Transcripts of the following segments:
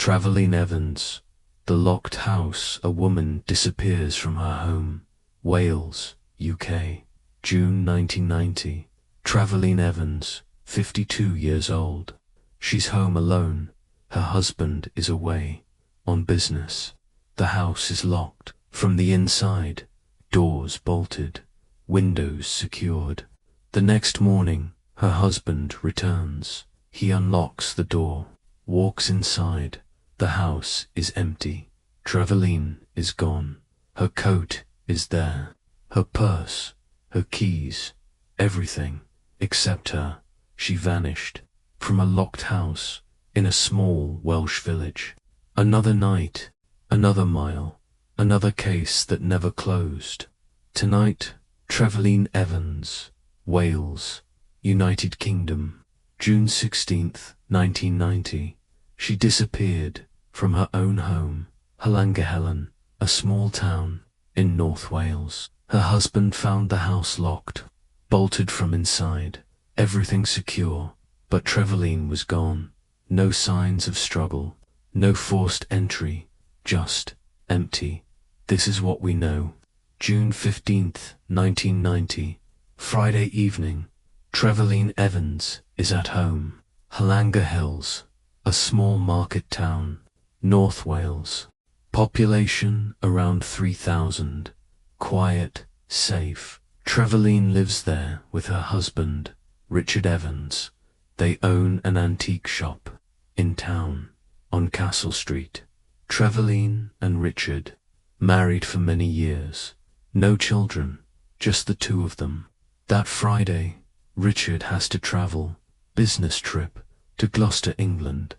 Trevaline Evans, The Locked House. A woman disappears from her home. Wales, UK, June 1990. Trevaline Evans, 52 years old. She's home alone. Her husband is away on business. The house is locked from the inside, doors bolted, windows secured. The next morning, her husband returns. He unlocks the door, walks inside. The house is empty. Trevaline is gone. Her coat is there, her purse, her keys, everything except her. She vanished from a locked house in a small Welsh village. Another night, another mile, another case that never closed. Tonight, Trevaline Evans, Wales, United Kingdom, June 16th, 1990. She disappeared from her own home, Llangollen, a small town in North Wales. Her husband found the house locked, bolted from inside, everything secure, but Trevaline was gone. No signs of struggle, no forced entry, just empty. This is what we know. June 15th, 1990, Friday evening. Trevaline Evans is at home. Llangollen, a small market town, North Wales. Population around 3,000. Quiet, safe. Trevaline lives there with her husband, Richard Evans. They own an antique shop in town on Castle Street. Trevaline and Richard, married for many years. No children, just the two of them. That Friday, Richard has to travel, business trip, to Gloucester, England,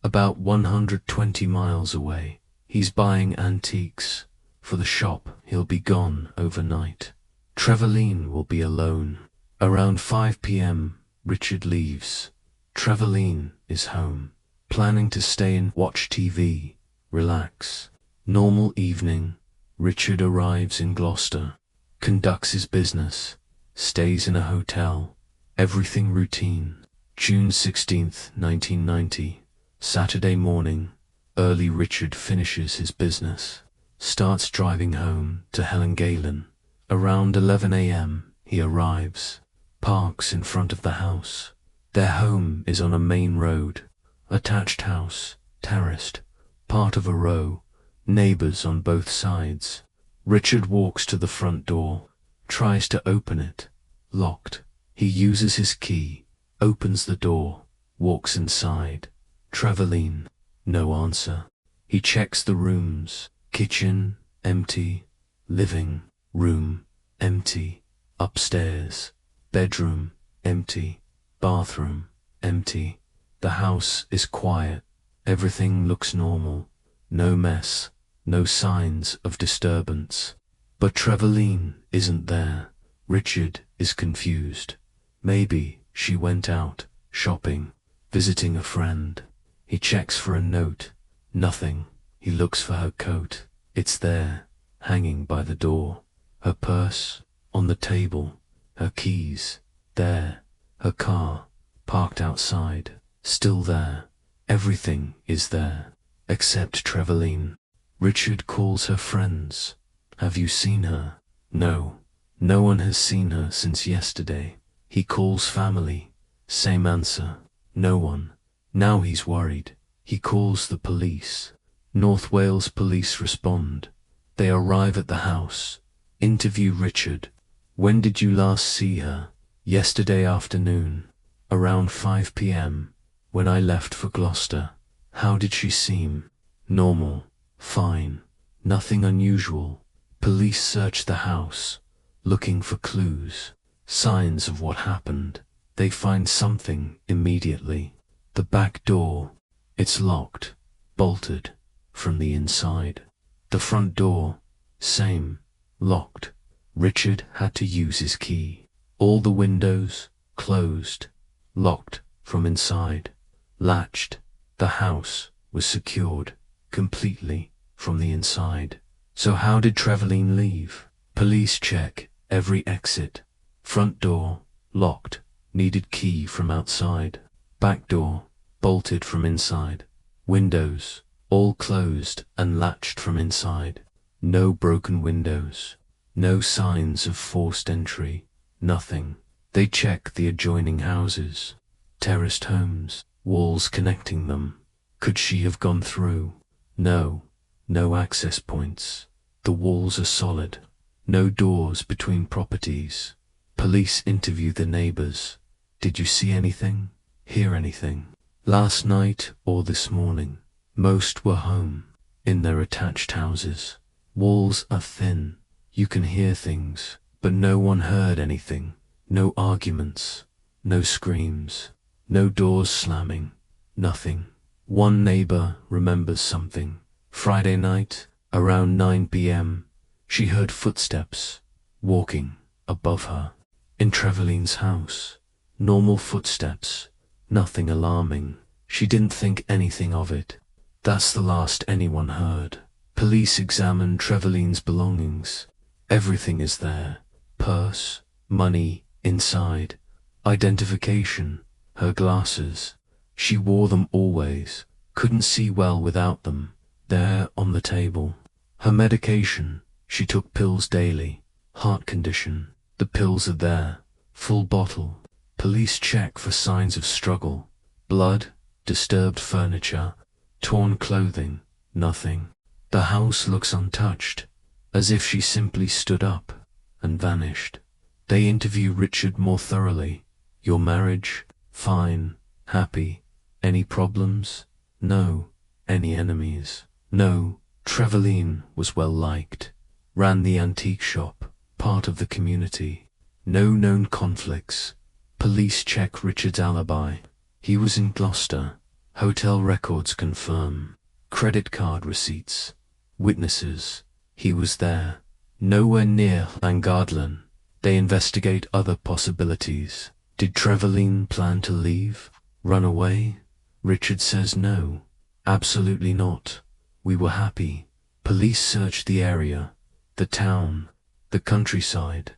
about 120 miles away. He's buying antiques for the shop. He'll be gone overnight. Trevaline will be alone. Around 5 p.m, Richard leaves. Trevaline is home, planning to stay and watch TV, relax. Normal evening. Richard arrives in Gloucester, conducts his business, stays in a hotel. Everything routine. June 16th, 1990, Saturday morning. Early. Richard finishes his business, starts driving home to Llangollen. Around 11 a.m, he arrives, parks in front of the house. Their home is on a main road, attached house, terraced, part of a row, neighbors on both sides. Richard walks to the front door, tries to open it, locked. He uses his key, opens the door, walks inside. Trevaline, no answer. He checks the rooms. Kitchen, empty. Living room, empty. Upstairs, bedroom, empty. Bathroom, empty. The house is quiet. Everything looks normal. No mess, no signs of disturbance. But Trevaline isn't there. Richard is confused. Maybe she went out, shopping, visiting a friend. He checks for a note. Nothing. He looks for her coat. It's there, hanging by the door. Her purse, on the table. Her keys, there. Her car, parked outside, still there. Everything is there, except Trevaline. Richard calls her friends. Have you seen her? No. No one has seen her since yesterday. He calls family. Same answer. No one. Now he's worried. He calls the police. North Wales police respond. They arrive at the house. Interview Richard. When did you last see her? Yesterday afternoon, around 5 p.m, when I left for Gloucester. How did she seem? Normal. Fine. Nothing unusual. Police search the house, looking for clues, signs of what happened. They find something immediately. The back door. It's locked, bolted, from the inside. The front door. Same. Locked. Richard had to use his key. All the windows, closed, locked from inside. Latched. The house was secured, completely, from the inside. So how did Trevaline leave? Police check every exit. Front door, locked, needed key from outside. Back door, bolted from inside. Windows, all closed and latched from inside. No broken windows, no signs of forced entry, nothing. They checked the adjoining houses, terraced homes, walls connecting them. Could she have gone through? No, no access points. The walls are solid. No doors between properties. Police interview the neighbors. Did you see anything? Hear anything? Last night or this morning? Most were home, in their attached houses. Walls are thin. You can hear things, but no one heard anything. No arguments, no screams, no doors slamming, nothing. One neighbor remembers something. Friday night, around 9 p.m., she heard footsteps walking above her in Trevaline's house. Normal footsteps, nothing alarming. She didn't think anything of it. That's the last anyone heard. Police examined Trevaline's belongings. Everything is there. Purse, money, inside. Identification, her glasses. She wore them always. Couldn't see well without them. There on the table. Her medication. She took pills daily. Heart condition. The pills are there. Full bottle. Police check for signs of struggle. Blood, disturbed furniture, torn clothing, nothing. The house looks untouched, as if she simply stood up and vanished. They interview Richard more thoroughly. Your marriage? Fine. Happy. Any problems? No. Any enemies? No. Trevaline was well liked. Ran the antique shop. Part of the community. No known conflicts. Police check Richard's alibi. He was in Gloucester. Hotel records confirm. Credit card receipts. Witnesses. He was there. Nowhere near Llangollen. They investigate other possibilities. Did Trevaline plan to leave? Run away? Richard says no. Absolutely not. We were happy. Police searched the area, the town, the countryside.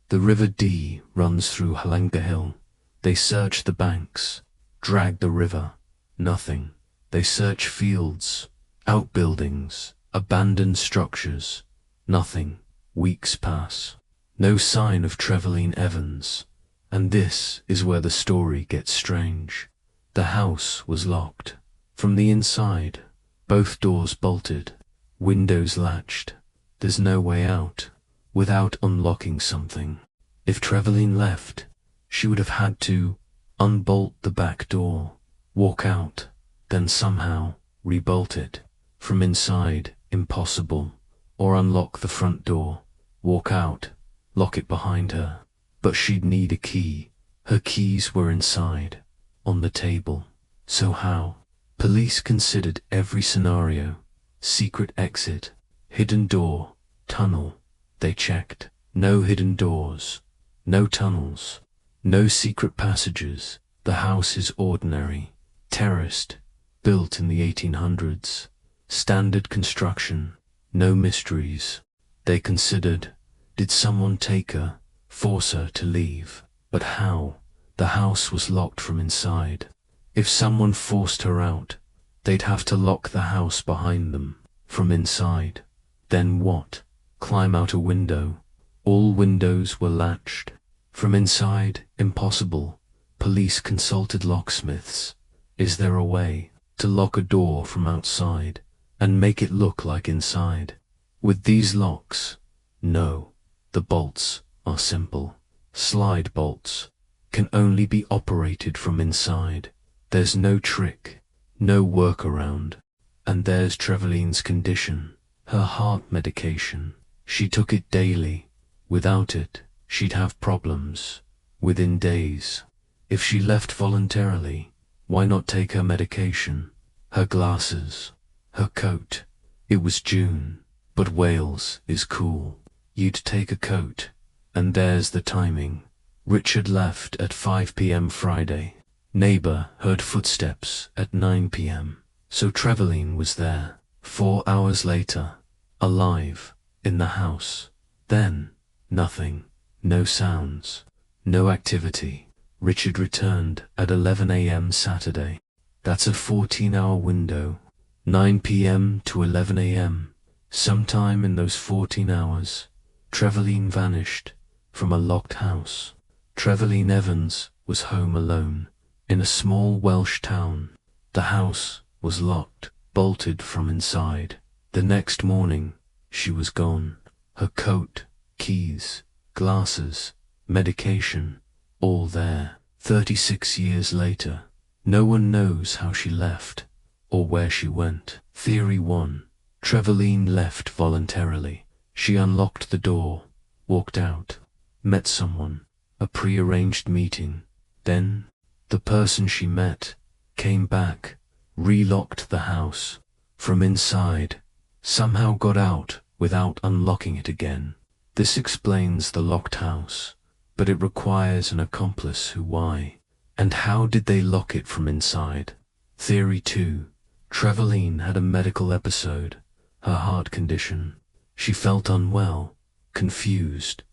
The River Dee runs through Llangollen. They search the banks, drag the river. Nothing. They search fields, outbuildings, abandoned structures. Nothing. Weeks pass. No sign of Trevaline Evans. And this is where the story gets strange. The house was locked. From the inside, both doors bolted, windows latched. There's no way out without unlocking something. If Trevaline left, she would have had to unbolt the back door, walk out, then somehow rebolt it. From inside, impossible. Or unlock the front door, walk out, lock it behind her. But she'd need a key. Her keys were inside, on the table. So how? Police considered every scenario. Secret exit, hidden door, tunnel. They checked. No hidden doors, no tunnels, no secret passages. The house is ordinary, terraced, built in the 1800s. Standard construction, no mysteries. They considered, did someone take her, force her to leave? But how? The house was locked from inside. If someone forced her out, they'd have to lock the house behind them, from inside. Then what? Climb out a window. All windows were latched. From inside, impossible. Police consulted locksmiths. Is there a way to lock a door from outside and make it look like inside? With these locks? No. The bolts are simple. Slide bolts can only be operated from inside. There's no trick, no workaround. And there's Trevaline's condition, her heart medication. She took it daily. Without it, she'd have problems within days. If she left voluntarily, why not take her medication? Her glasses, her coat. It was June, but Wales is cool. You'd take a coat, and there's the timing. Richard left at 5 p.m. Friday. Neighbor heard footsteps at 9 p.m. So Trevaline was there, 4 hours later, alive, in the house. Then, nothing, no sounds, no activity. Richard returned at 11 a.m. Saturday. That's a 14-hour window. 9 p.m. to 11 a.m. Sometime in those 14 hours, Trevaline vanished from a locked house. Trevaline Evans was home alone in a small Welsh town. The house was locked, bolted from inside. The next morning, she was gone. Her coat, keys, glasses, medication, all there. 36 years later, no one knows how she left or where she went. Theory 1. Trevaline left voluntarily. She unlocked the door, walked out, met someone, a pre-arranged meeting. Then, the person she met came back, relocked the house from inside, somehow got out without unlocking it again. This explains the locked house, but it requires an accomplice who. Why? And how did they lock it from inside? Theory 2. Trevaline had a medical episode, her heart condition. She felt unwell, confused,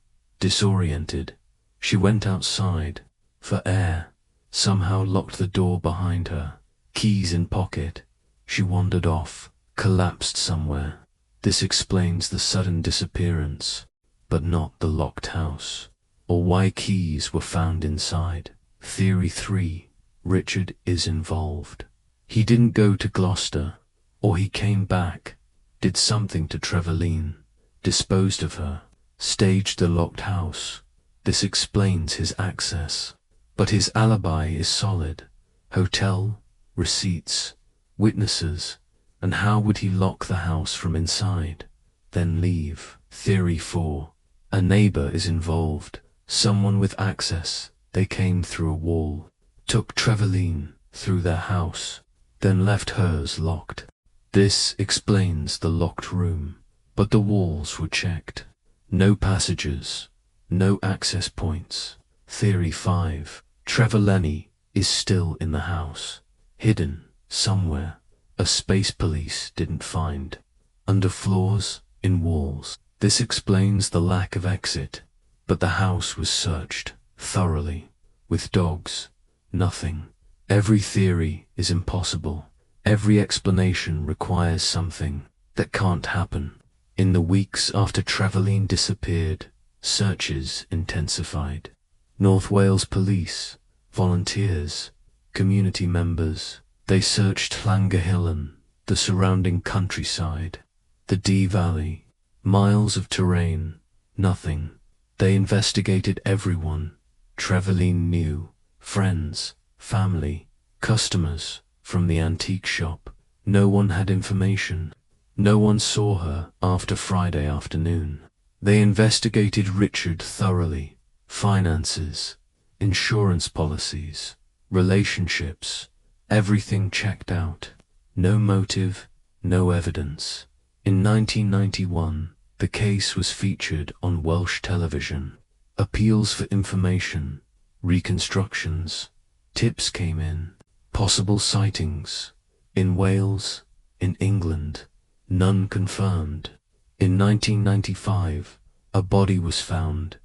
disoriented. She went outside for air, somehow locked the door behind her, keys in pocket. She wandered off, collapsed somewhere. This explains the sudden disappearance, but not the locked house, or why keys were found inside. Theory 3. Richard is involved. He didn't go to Gloucester, or he came back, did something to Trevaline, disposed of her, staged the locked house. This explains his access. But his alibi is solid. Hotel, receipts, witnesses, and how would he lock the house from inside, then leave? Theory 4. A neighbor is involved, someone with access. They came through a wall, took Trevaline through their house, then left hers locked. This explains the locked room, but the walls were checked. No passages, no access points. Theory 5. Trevaline is still in the house, hidden somewhere. A space police didn't find. Under floors, in walls. This explains the lack of exit, but the house was searched thoroughly, with dogs. Nothing. Every theory is impossible. Every explanation requires something that can't happen. In the weeks after Trevaline disappeared, searches intensified. North Wales police, volunteers, community members, they searched Llangollen, the surrounding countryside, the Dee Valley, miles of terrain, nothing. They investigated everyone Trevaline knew, friends, family, customers from the antique shop. No one had information. No one saw her after Friday afternoon. They investigated Richard thoroughly. Finances, insurance policies, relationships, everything checked out. No motive, no evidence. In 1991, the case was featured on Welsh television. Appeals for information, reconstructions, tips came in, possible sightings, in Wales, in England, none confirmed. In 1995, a body was found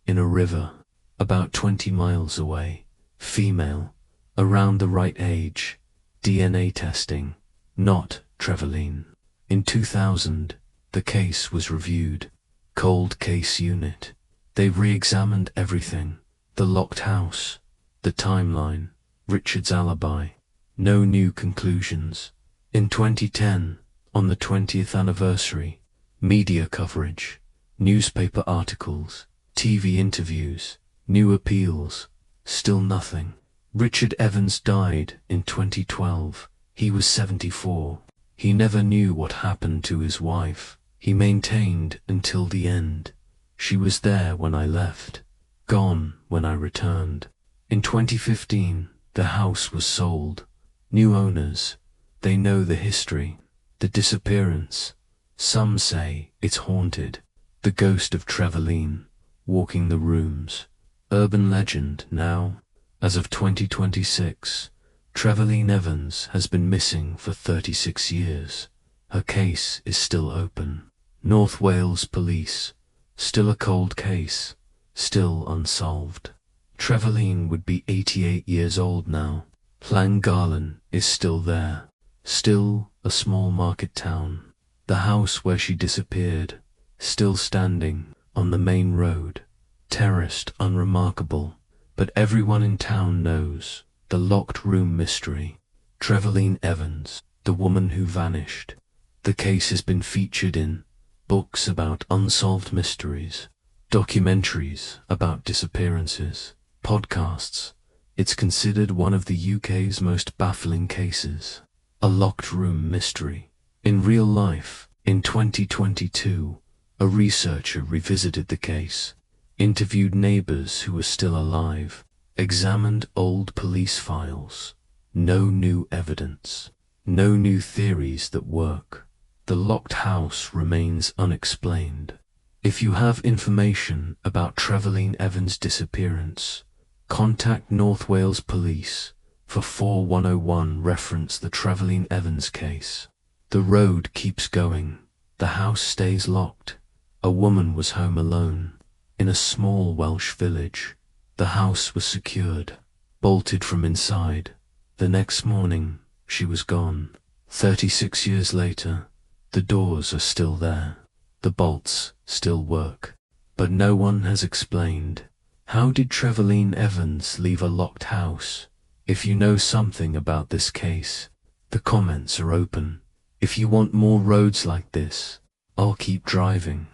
in a river, about 20 miles away, female, around the right age, DNA testing, not Trevaline. In 2000, the case was reviewed. Cold Case Unit. They re-examined everything. The locked house, the timeline, Richard's alibi. No new conclusions. In 2010, on the 20th anniversary, media coverage, newspaper articles, TV interviews, new appeals, still nothing. Richard Evans died in 2012. He was 74. He never knew what happened to his wife. He maintained until the end. She was there when I left, gone when I returned. In 2015, the house was sold. New owners. They know the history, the disappearance. Some say it's haunted. The ghost of Trevaline, walking the rooms. Urban legend now. As of 2026, Trevaline Evans has been missing for 36 years. Her case is still open. North Wales Police. Still a cold case. Still unsolved. Trevaline would be 88 years old now. Llangollen is still there. Still a a small market town. The house where she disappeared, still standing on the main road, terraced, unremarkable, but everyone in town knows the locked room mystery. Trevaline Evans, the woman who vanished. The case has been featured in books about unsolved mysteries, documentaries about disappearances, podcasts. It's considered one of the UK's most baffling cases. A locked room mystery. In real life, in 2022, a researcher revisited the case, interviewed neighbors who were still alive, examined old police files. No new evidence, no new theories that work. The locked house remains unexplained. If you have information about Trevaline Evans' disappearance, contact North Wales Police for 4101. Reference the Trevaline Evans case. The road keeps going. The house stays locked. A woman was home alone in a small Welsh village. The house was secured, bolted from inside. The next morning, she was gone. 36 years later, the doors are still there. The bolts still work. But no one has explained, how did Trevaline Evans leave a locked house? If you know something about this case, the comments are open. If you want more roads like this, I'll keep driving.